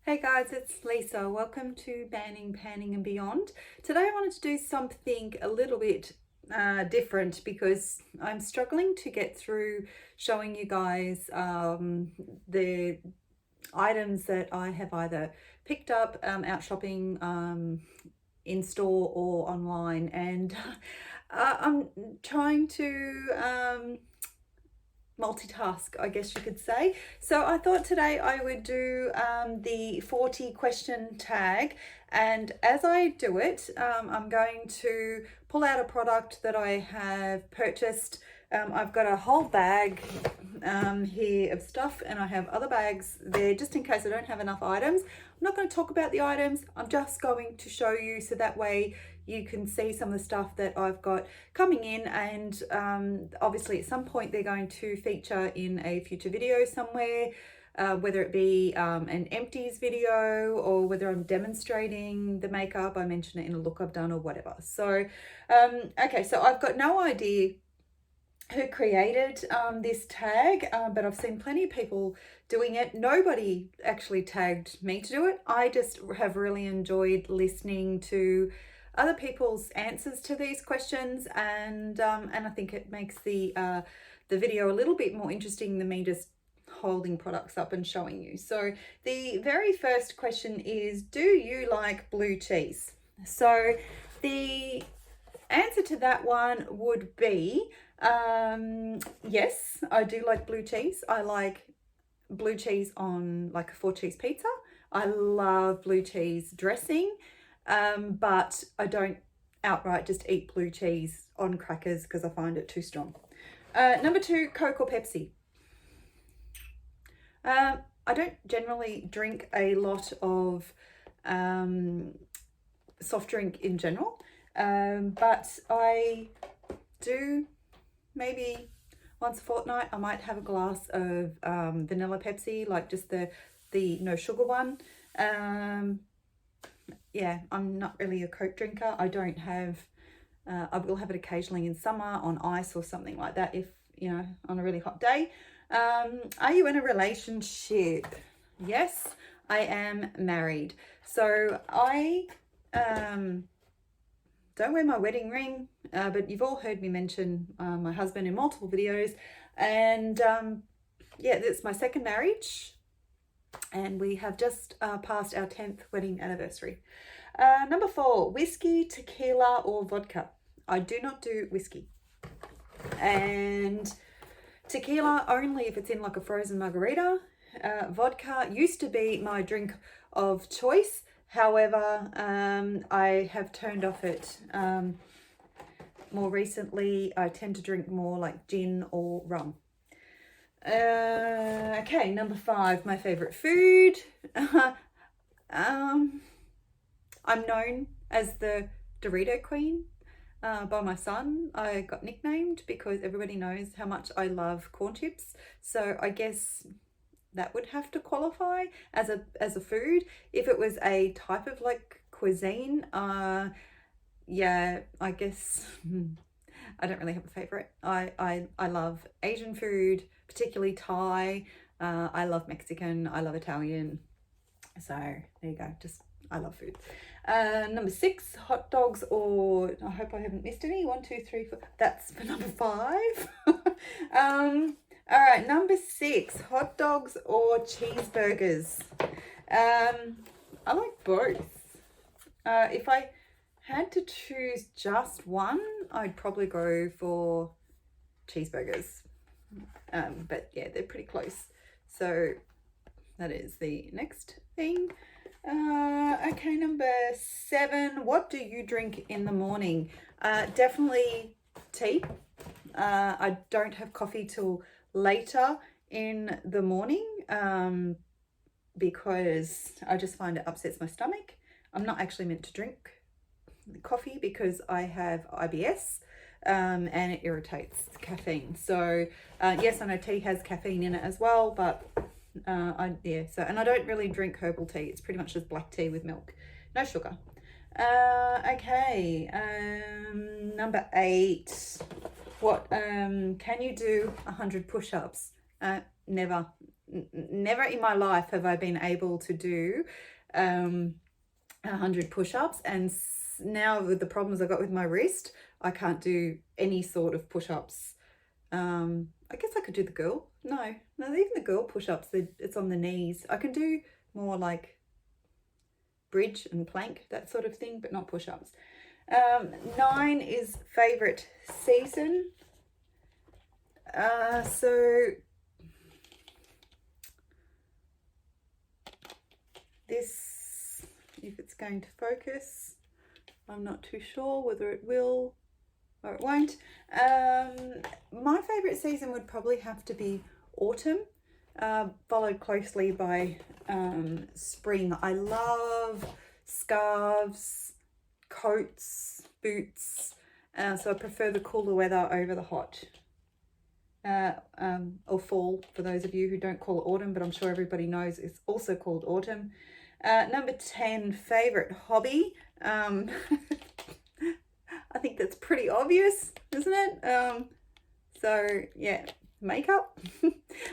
Hey guys, it's Lisa. Welcome to Banning, Panning and Beyond. Today I wanted to do something a little bit different because I'm struggling to get through showing you guys the items that I have either picked up out shopping in store or online, and I'm trying to multitask, I guess you could say. So I thought today I would do the 40 question tag, and as I do it, I'm going to pull out a product that I have purchased. I've got a whole bag here of stuff, and I have other bags there just in case I don't have enough items. I'm not going to talk about the items, I'm just going to show you so that way you can see some of the stuff that I've got coming in, and obviously at some point they're going to feature in a future video somewhere, whether it be an empties video or whether I'm demonstrating the makeup, I mention it in a look I've done or whatever. So okay, so I've got no idea who created this tag, but I've seen plenty of people doing it. Nobody actually tagged me to do it. I just have really enjoyed listening to other people's answers to these questions, and I think it makes the video a little bit more interesting than me just holding products up and showing you. So the very first question is, do you like blue cheese? So the answer to that one would be yes, I do like blue cheese. I like blue cheese on like a 4-cheese pizza. I love blue cheese dressing. But I don't outright just eat blue cheese on crackers because I find it too strong. Number 2, Coke or Pepsi. I don't generally drink a lot of soft drink in general, but I do maybe once a fortnight I might have a glass of vanilla Pepsi, like just the no sugar one. Yeah, I'm not really a Coke drinker. I don't have, I will have it occasionally in summer on ice or something like that, if, you know, on a really hot day. Are you in a relationship? Yes, I am married. So I don't wear my wedding ring, but you've all heard me mention my husband in multiple videos. And yeah, it's my second marriage, and we have just passed our 10th wedding anniversary. Number 4, whiskey, tequila or vodka. I do not do whiskey. And tequila only if it's in like a frozen margarita. Vodka used to be my drink of choice. However, I have turned off it more recently. I tend to drink more like gin or rum. Okay, number 5, my favorite food. I'm known as the Dorito Queen by my son. I got nicknamed because everybody knows how much I love corn chips. So I guess that would have to qualify as a food. If it was a type of like cuisine, yeah, I guess I don't really have a favorite. I love Asian food, particularly Thai. I love Mexican. I love Italian. So there you go. Just, I love food. Number 6, hot dogs or, I hope I haven't missed any. 1, 2, 3, 4. That's for number 5. All right, number 6, hot dogs or cheeseburgers. I like both. If I had to choose just one, I'd probably go for cheeseburgers. But yeah, they're pretty close. So that is the next thing. Okay, number 7, what do you drink in the morning? Definitely tea. I don't have coffee till later in the morning because I just find it upsets my stomach. I'm not actually meant to drink coffee because I have IBS and it irritates caffeine. So yes, I know tea has caffeine in it as well, but and I don't really drink herbal tea. It's pretty much just black tea with milk, no sugar. Okay, number 8, what can you do 100 push-ups? Never. never in my life have I been able to do 100 push-ups, and now with the problems I got with my wrist, I can't do any sort of push-ups. I guess I could do the girl. No, even the girl push-ups, it's on the knees. I can do more like bridge and plank, that sort of thing, but not push-ups. 9 is favorite season. So this, if it's going to focus, I'm not too sure whether it will or it won't. My favorite season would probably have to be autumn, followed closely by spring. I love scarves, coats, boots, so I prefer the cooler weather over the hot. Or fall, for those of you who don't call it autumn, but I'm sure everybody knows it's also called autumn. Number 10, favorite hobby. I think that's pretty obvious, isn't it? So yeah, makeup.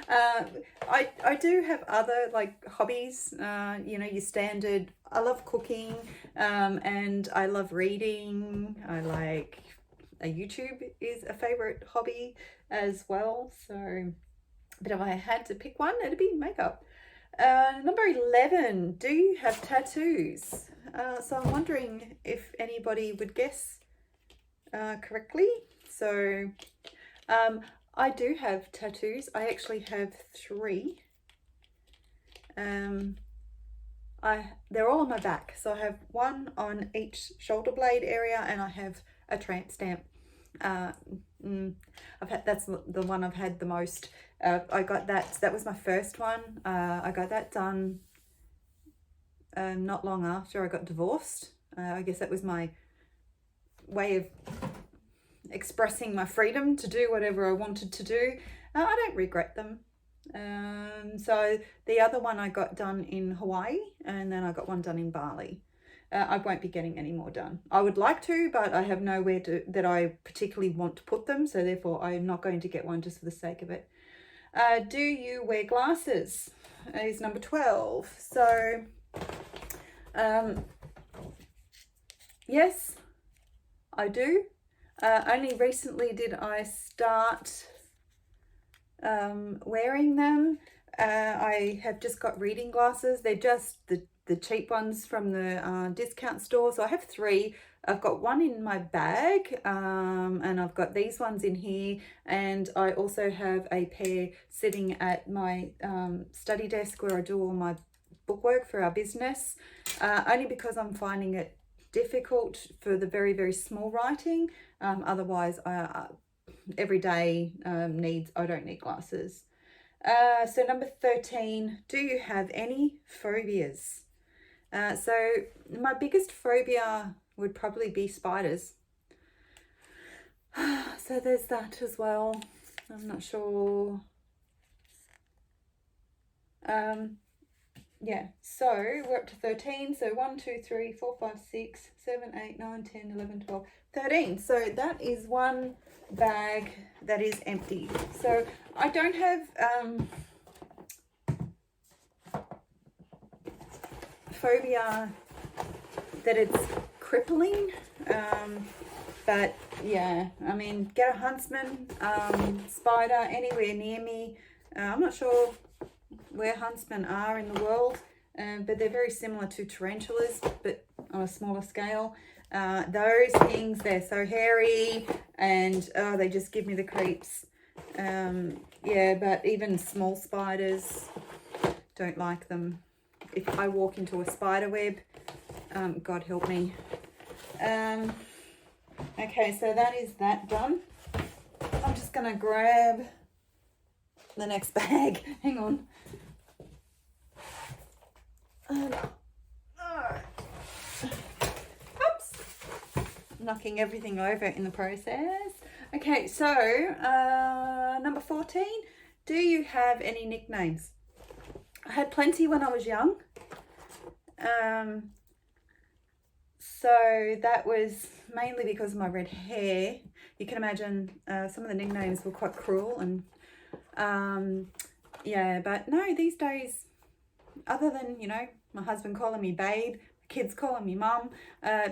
I do have other like hobbies, you know, your standard. I love cooking, and I love reading. I like YouTube is a favorite hobby as well. So, but if I had to pick one, it'd be makeup. Number 11, do you have tattoos? So I'm wondering if anybody would guess correctly. So I do have tattoos. I actually have 3. They're all on my back. So I have one on each shoulder blade area, and I have a tramp stamp. That's the one I've had the most. I got that was my first one. I got that done not long after I got divorced. I guess that was my way of expressing my freedom to do whatever I wanted to do. I don't regret them. So the other one I got done in Hawaii, and then I got one done in Bali. I won't be getting any more done. I would like to, but I have nowhere that I particularly want to put them, so therefore I'm not going to get one just for the sake of it. Do you wear glasses? Is number 12. So yes, I do. Only recently did I start wearing them. I have just got reading glasses. They're just the cheap ones from the discount store. So I have 3. I've got one in my bag, and I've got these ones in here, and I also have a pair sitting at my study desk where I do all my bookwork for our business, only because I'm finding it difficult for the very, very small writing. Otherwise, everyday needs, I don't need glasses. So number 13, do you have any phobias? So my biggest phobia would probably be spiders. So there's that as well. I'm not sure. Yeah, so we're up to 13. So 1, 2, 3, 4, 5, 6, 7, 8, 9, 10, 11, 12, 13. So that is one bag that is empty. So I don't have phobia that it's crippling, but yeah, I mean, get a huntsman, spider anywhere near me. I'm not sure where huntsmen are in the world, but they're very similar to tarantulas, but on a smaller scale. Those things, they're so hairy, and they just give me the creeps. Yeah, but even small spiders, don't like them. If I walk into a spider web, God help me. Okay, so that is that done. I'm just gonna grab the next bag. Hang on. Oops. Knocking everything over in the process. Okay, so number 14. Do you have any nicknames? I had plenty when I was young. So that was mainly because of my red hair. You can imagine some of the nicknames were quite cruel, and yeah, but no, these days, other than, you know, my husband calling me babe, kids calling me mum,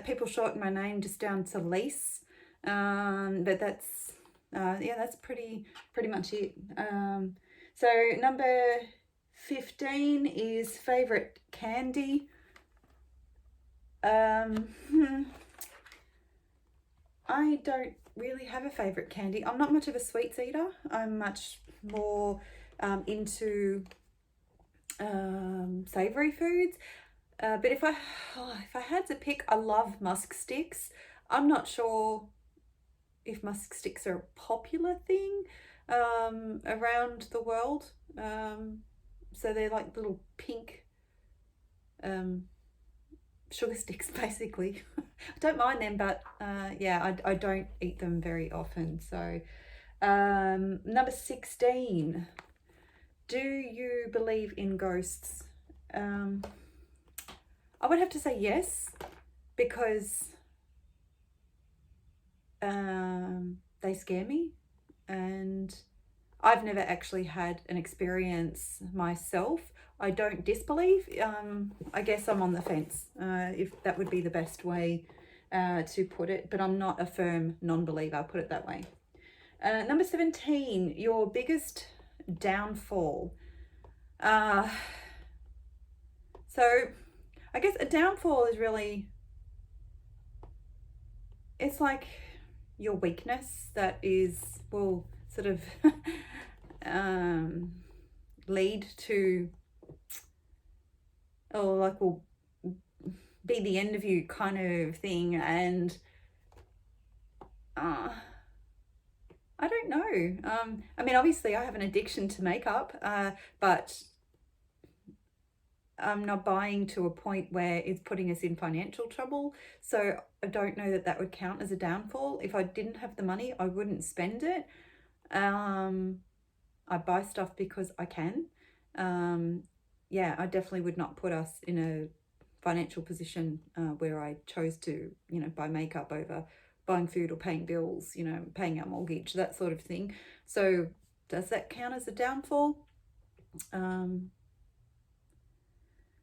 people shorten my name just down to Lise. But that's, yeah, that's pretty much it. So number 15 is favourite candy. I don't really have a favourite candy. I'm not much of a sweets eater. I'm much more into savoury foods. But if I had to pick, I love musk sticks. I'm not sure if musk sticks are a popular thing around the world. So they're like little pink sugar sticks, basically. I don't mind them, but yeah, I don't eat them very often. So number 16, do you believe in ghosts? I would have to say yes, because they scare me, and I've never actually had an experience myself. I don't disbelieve. I guess I'm on the fence, if that would be the best way to put it, but I'm not a firm non-believer, I'll put it that way. Number 17, your biggest downfall. So I guess a downfall is really, it's like your weakness that will sort of lead to, or like will be the end of you kind of thing. And I don't know. I mean, obviously I have an addiction to makeup, but I'm not buying to a point where it's putting us in financial trouble. So I don't know that would count as a downfall. If I didn't have the money, I wouldn't spend it. I buy stuff because I can. Yeah, I definitely would not put us in a financial position where I chose to, you know, buy makeup over buying food or paying bills, you know, paying our mortgage, that sort of thing. So does that count as a downfall?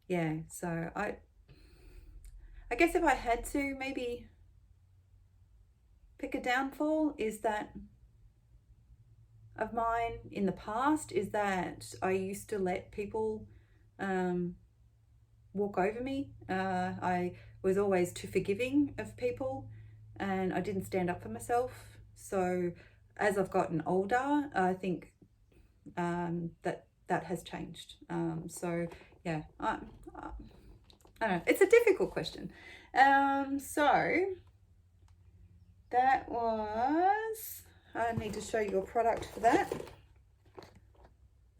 Yeah, so I guess if I had to maybe pick a downfall, is that of mine in the past, is that I used to let people walk over me. I was always too forgiving of people, and I didn't stand up for myself. So as I've gotten older, I think that has changed. So yeah, I don't know. It's a difficult question. So that was, I need to show you a product for that.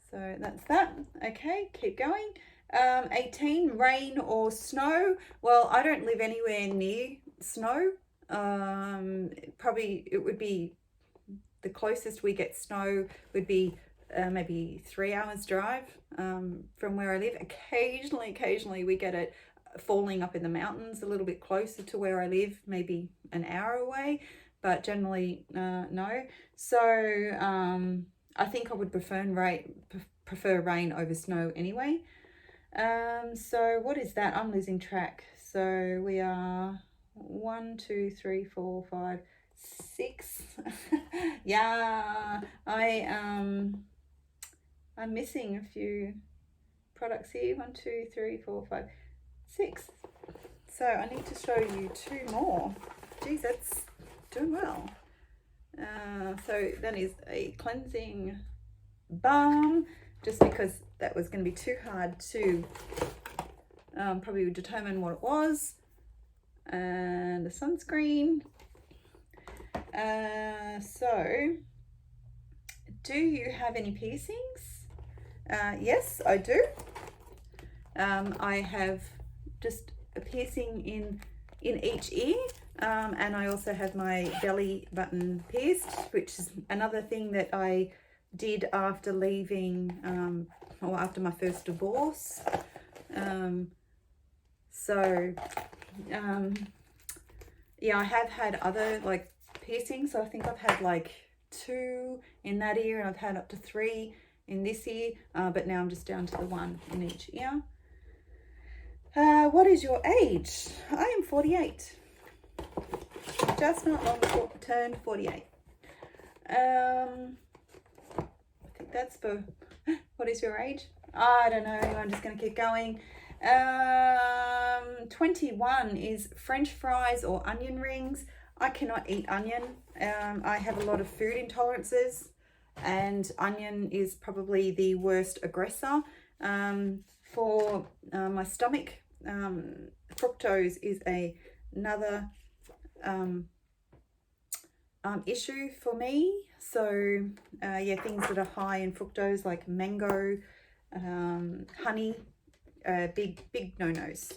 So that's that. Okay, keep going. 18, rain or snow. Well, I don't live anywhere near snow. Probably it would be, the closest we get snow would be maybe 3 hours drive from where I live. Occasionally we get it falling up in the mountains a little bit closer to where I live, maybe an hour away, but generally no. So I think I would prefer rain over snow anyway. So what is that? I'm losing track. So we are 1, 2, 3, 4, 5, 6. Yeah, I'm missing a few products here. 1, 2, 3, 4, 5, 6. So I need to show you 2 more. Geez, that's doing well. So that is a cleansing balm, just because that was going to be too hard to probably determine what it was. And a sunscreen. So do you have any piercings? Yes, I do. I have just a piercing in each ear, and I also have my belly button pierced, which is another thing that I did after leaving, or after my first divorce. Yeah, I have had other like piercings. So I think I've had like 2 in that ear, and I've had up to 3 in this ear, but now I'm just down to the one in each ear. What is your age? I am 48. Just not long before turned 48. I think that's for, what is your age? I don't know, I'm just going to keep going. 21 is French fries or onion rings. I cannot eat onion. I have a lot of food intolerances, and onion is probably the worst aggressor for my stomach. Fructose is another issue for me. So yeah, things that are high in fructose like mango, honey, big no-nos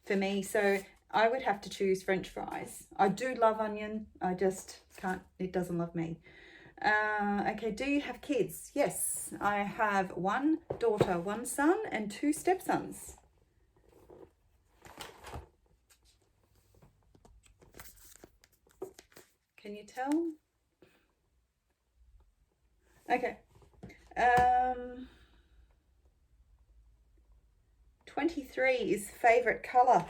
for me. So I would have to choose French fries. I do love onion, I just can't, it doesn't love me. Okay, do you have kids? Yes, I have one daughter, one son, and two stepsons. Can you tell? Okay. 23 is favorite color.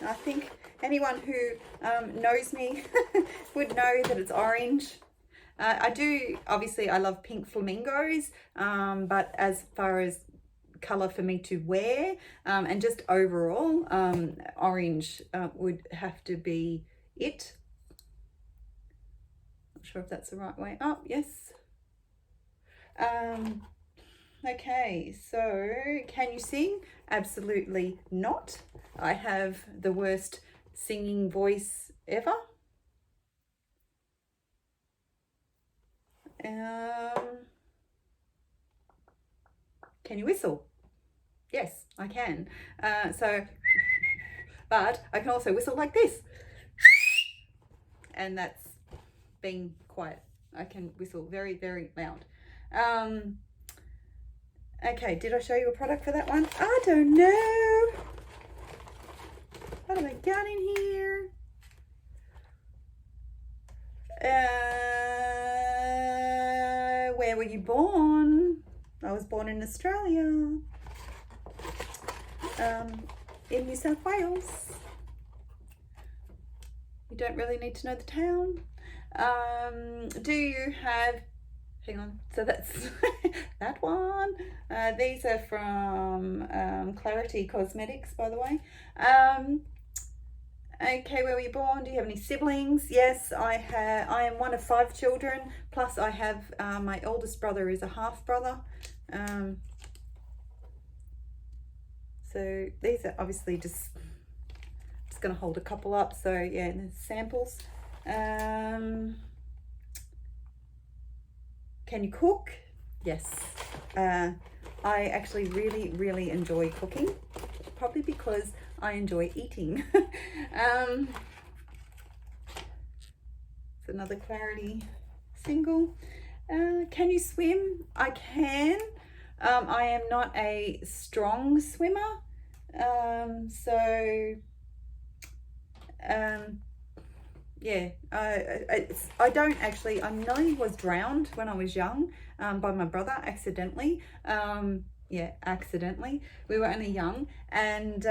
I think anyone who knows me would know that it's orange. I do, obviously I love pink flamingos, but as far as color for me to wear, and just overall, orange would have to be it. Not sure if that's the right way up. Yes. Okay, so can you sing? Absolutely not. I have the worst singing voice ever. Can you whistle? Yes, I can. But I can also whistle like this. And that's being quiet. I can whistle very, very loud. Okay, did I show you a product for that one? I don't know. What have I got in here? Where were you born? I was born in Australia. In New South Wales. You don't really need to know the town. Do you have, hang on, so that's that one. These are from Clarity Cosmetics, by the way. Okay, where were you born? Do you have any siblings? Yes, I am one of 5 children, plus I have my oldest brother is a half brother. So these are obviously just going to hold a couple up. So yeah, and there's samples. Can you cook? Yes. I actually really enjoy cooking, probably because I enjoy eating. It's another Clarity single. Can you swim? I can. I am not a strong swimmer. Yeah, I don't actually, I nearly was drowned when I was young by my brother accidentally. Yeah, accidentally. We were only young, and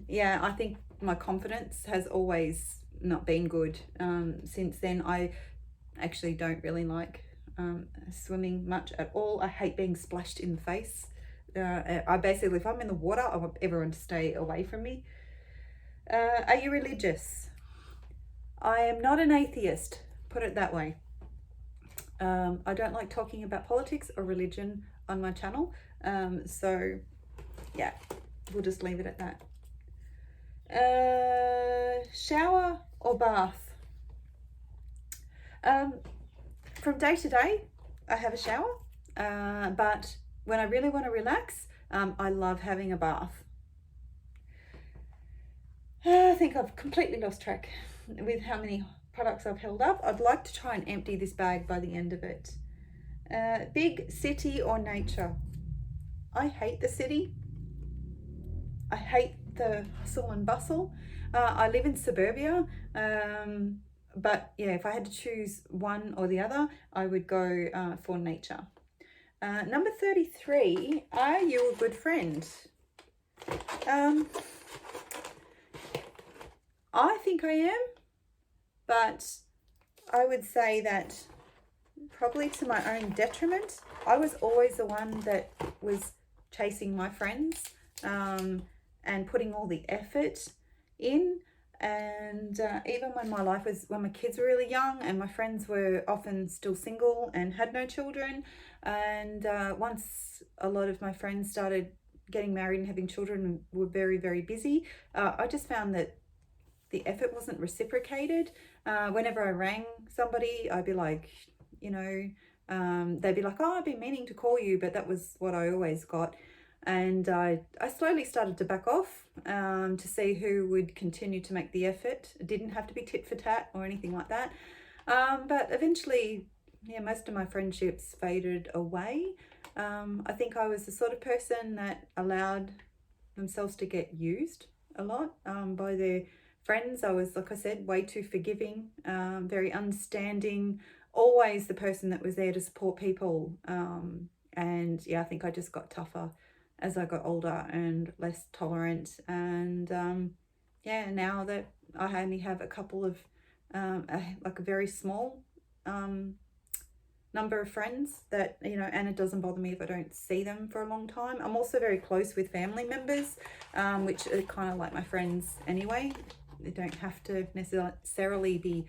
yeah, I think my confidence has always not been good. Since then, I actually don't really like swimming much at all. I hate being splashed in the face. I basically, if I'm in the water, I want everyone to stay away from me. Are you religious? I am not an atheist, put it that way. I don't like talking about politics or religion on my channel. So yeah, we'll just leave it at that. Shower or bath? From day to day, I have a shower. But when I really want to relax, I love having a bath. I think I've completely lost track with how many products I've held up. I'd like to try and empty this bag by the end of it. Big city or nature? I hate the city. I hate the hustle and bustle. I live in suburbia, but yeah, if I had to choose one or the other, I would go for nature. Number 33, are you a good friend? I think I am, but I would say that probably to my own detriment. I was always the one that was chasing my friends and putting all the effort in. And even when when my kids were really young and my friends were often still single and had no children, and once a lot of my friends started getting married and having children and were very, very busy, I just found that the effort wasn't reciprocated. Whenever I rang somebody, I'd be like, you know, they'd be like, oh, I've been meaning to call you, but that was what I always got. And I slowly started to back off to see who would continue to make the effort. It didn't have to be tit for tat or anything like that. But eventually, yeah, most of my friendships faded away. I think I was the sort of person that allowed themselves to get used a lot by their friends. I was, like I said, way too forgiving, very understanding, always the person that was there to support people. And yeah, I think I just got tougher as I got older and less tolerant. And yeah, now that I only have a couple of, like a very small number of friends that, you know, and it doesn't bother me if I don't see them for a long time. I'm also very close with family members, which are kind of like my friends anyway. They don't have to necessarily be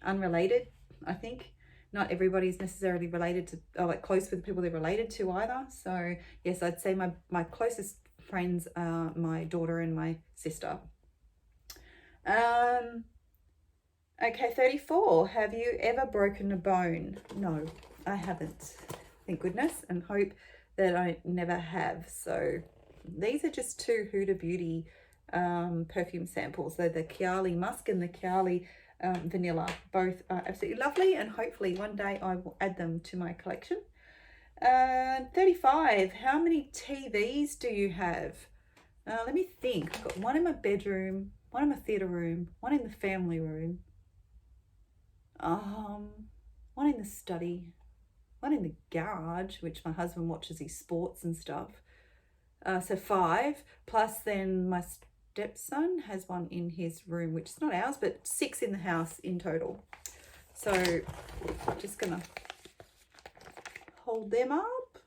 unrelated, I think. Not everybody's necessarily related to, or like close with the people they're related to either. So yes, I'd say my closest friends are my daughter and my sister. Okay, 34. Have you ever broken a bone? No, I haven't. Thank goodness, and hope that I never have. So these are just two Huda Beauty perfume samples. They're the Chiali Musk and the Chiali Vanilla. Both are absolutely lovely, and hopefully one day I will add them to my collection. 35. How many TVs do you have? Let me think. I've got one in my bedroom, one in my theatre room, one in the family room, one in the study, one in the garage, which my husband watches his sports and stuff. So 5, plus then my stepson has one in his room, which is not ours, but 6 in the house in total. So I'm just gonna hold them up.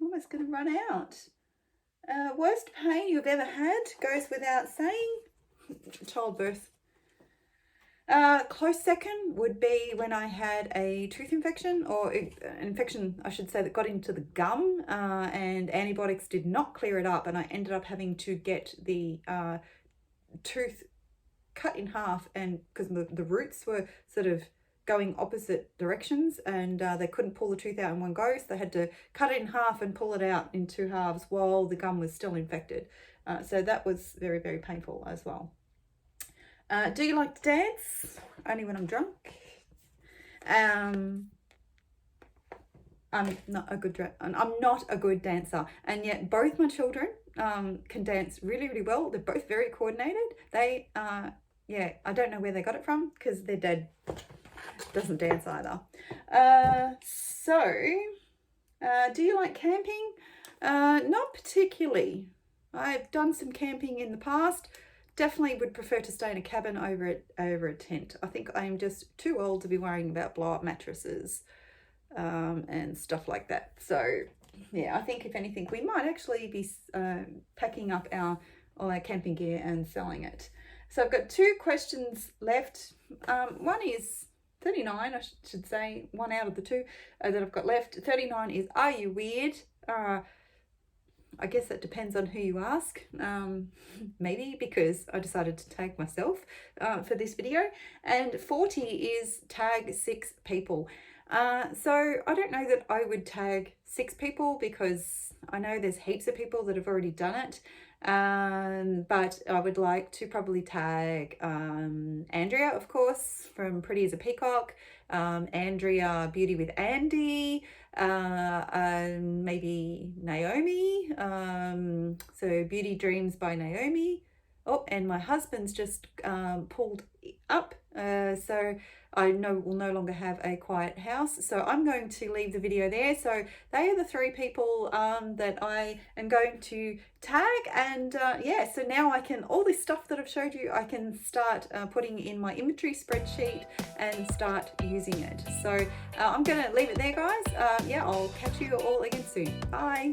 Almost gonna run out. Worst pain you've ever had goes without saying. Childbirth. Close second would be when I had a tooth infection, or an infection, I should say, that got into the gum, and antibiotics did not clear it up, and I ended up having to get the tooth cut in half, and because the roots were sort of going opposite directions, and they couldn't pull the tooth out in one go, so they had to cut it in half and pull it out in 2 halves while the gum was still infected. So that was very, very painful as well. Do you like to dance? Only when I'm drunk. I'm not a good dancer, and yet both my children can dance really, really well. They're both very coordinated. They yeah, I don't know where they got it from, because their dad doesn't dance either. Do you like camping? Not particularly. I've done some camping in the past. Definitely would prefer to stay in a cabin over a tent. I think I am just too old to be worrying about blow-up mattresses and stuff like that. So yeah, I think if anything, we might actually be packing up all our camping gear and selling it. So I've got 2 questions left. One is 39, I should say, one out of the 2 that I've got left. 39 is, are you weird? I guess that depends on who you ask. Maybe, because I decided to tag myself for this video. And 40 is tag 6 people. So I don't know that I would tag 6 people, because I know there's heaps of people that have already done it. But I would like to probably tag Andrea, of course, from Pretty as a Peacock, Andrea Beauty with Andie, maybe Naomi, so Beauty Dreams by Naomi, Oh, and my husband's just pulled up, so I will no longer have a quiet house. So I'm going to leave the video there. So they are the three people that I am going to tag, and yeah, so now I can, all this stuff that I've showed you, I can start putting in my inventory spreadsheet and start using it. So I'm going to leave it there, guys. Yeah, I'll catch you all again soon. Bye.